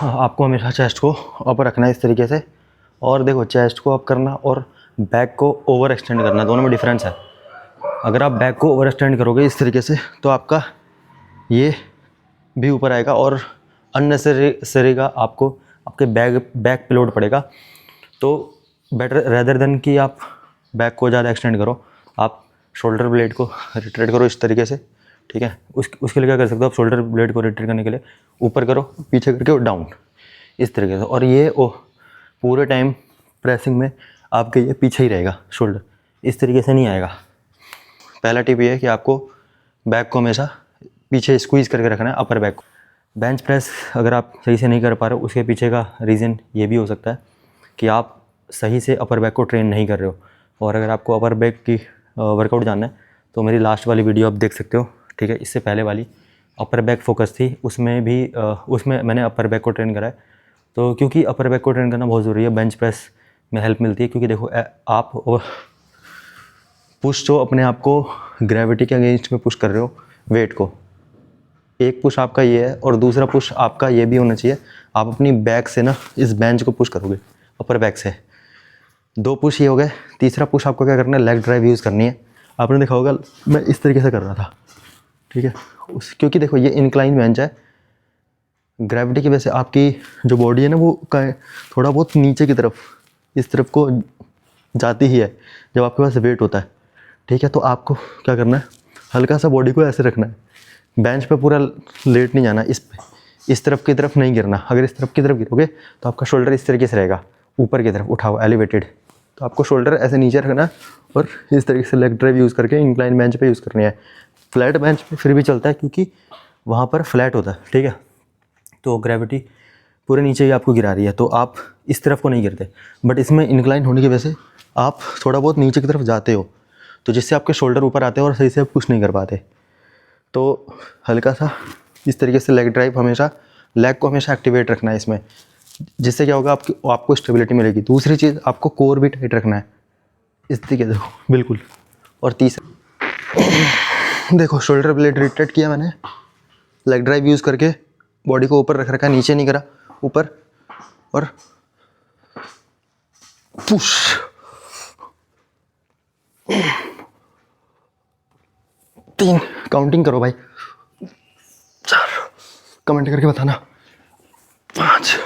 आपको हमेशा चेस्ट को ऊपर रखना है इस तरीके से। और देखो चेस्ट को अप करना और बैक को ओवर एक्सटेंड करना, दोनों में डिफरेंस है। अगर आप बैक को ओवर एक्सटेंड करोगे इस तरीके से तो आपका ये भी ऊपर आएगा और अननेसेसरी का आपको आपके बैक पे लोड पड़ेगा। तो बेटर रेदर देन कि आप बैक को ज़्यादा एक्सटेंड करो, आप शोल्डर ब्लेड को रिट्रेट करो इस तरीके से, ठीक है। उसके लिए क्या कर सकते हो आप, शोल्डर ब्लेड को रिट्रेट करने के लिए ऊपर करो, पीछे करके डाउन इस तरीके से। और ये पूरे टाइम प्रेसिंग में आपके ये पीछे ही रहेगा, शोल्डर इस तरीके से नहीं आएगा। पहला टिप ये है कि आपको बैक को हमेशा पीछे स्क्वीज़ करके रखना है, अपर बैक को। बेंच प्रेस अगर आप सही से नहीं कर पा रहे हो, उसके पीछे का रीज़न ये भी हो सकता है कि आप सही से अपर बैक को ट्रेन नहीं कर रहे हो। और अगर आपको अपर बैक की वर्कआउट जानना है तो मेरी लास्ट वाली वीडियो आप देख सकते हो, ठीक है। इससे पहले वाली अपर बैक फोकस थी, उसमें मैंने अपर बैक को ट्रेन करा है। तो क्योंकि अपर बैक को ट्रेन करना बहुत ज़रूरी है, बेंच प्रेस में हेल्प मिलती है। क्योंकि देखो आप पुश जो अपने आप को ग्रेविटी के अगेंस्ट में पुश कर रहे हो वेट को, एक पुश आपका ये है और दूसरा पुश आपका ये भी होना चाहिए। आप अपनी बैक से ना इस बेंच को पुश करोगे अपर बैक से, 2 पुश ये हो गए। तीसरा पुश आपको क्या करना है, लेग ड्राइव यूज़ करनी है। आपने देखा होगा मैं इस तरीके से कर रहा था, ठीक है। क्योंकि देखो ये इंक्लाइन बेंच है, ग्रेविटी की वजह से आपकी जो बॉडी है ना वो थोड़ा बहुत नीचे की तरफ इस तरफ को जाती ही है जब आपके पास वेट होता है, ठीक है। तो आपको क्या करना है, हल्का सा बॉडी को ऐसे रखना है, बेंच पे पूरा लेट नहीं जाना, इस तरफ की तरफ नहीं गिरना। अगर इस तरफ की तरफ गिरोगे तो आपका शोल्डर इस तरीके से रहेगा, ऊपर की तरफ उठा हुआ एलिवेटेड। तो आपको शोल्डर ऐसे नीचे रखना है और इस तरीके से लेग ड्राइव यूज़ करके इंक्लाइन बेंच पे यूज़ करनी है। फ्लैट बेंच पे फिर भी चलता है क्योंकि वहाँ पर फ्लैट होता है, ठीक है। तो ग्रेविटी पूरे नीचे ही आपको गिरा रही है, तो आप इस तरफ को नहीं गिरते। बट इसमें इंक्लाइन होने की वजह से आप थोड़ा बहुत नीचे की तरफ जाते हो, तो जिससे आपके शोल्डर ऊपर आते हैं और सही से आप पुश नहीं कर पाते। तो हल्का सा इस तरीके से लेग ड्राइव, हमेशा लेग को हमेशा एक्टिवेट रखना है इसमें, जिससे क्या होगा आपको स्टेबिलिटी मिलेगी। दूसरी चीज़, आपको कोर भी टाइट रखना है इस तरीके से बिल्कुल। और तीसरा देखो शोल्डर ब्लेड रिट्रेट किया मैंने, लेग ड्राइव यूज़ करके बॉडी को ऊपर रख रखा, नीचे नहीं करा, ऊपर और पुश। तीन काउंटिंग करो भाई, 4 कमेंट करके बताना, 5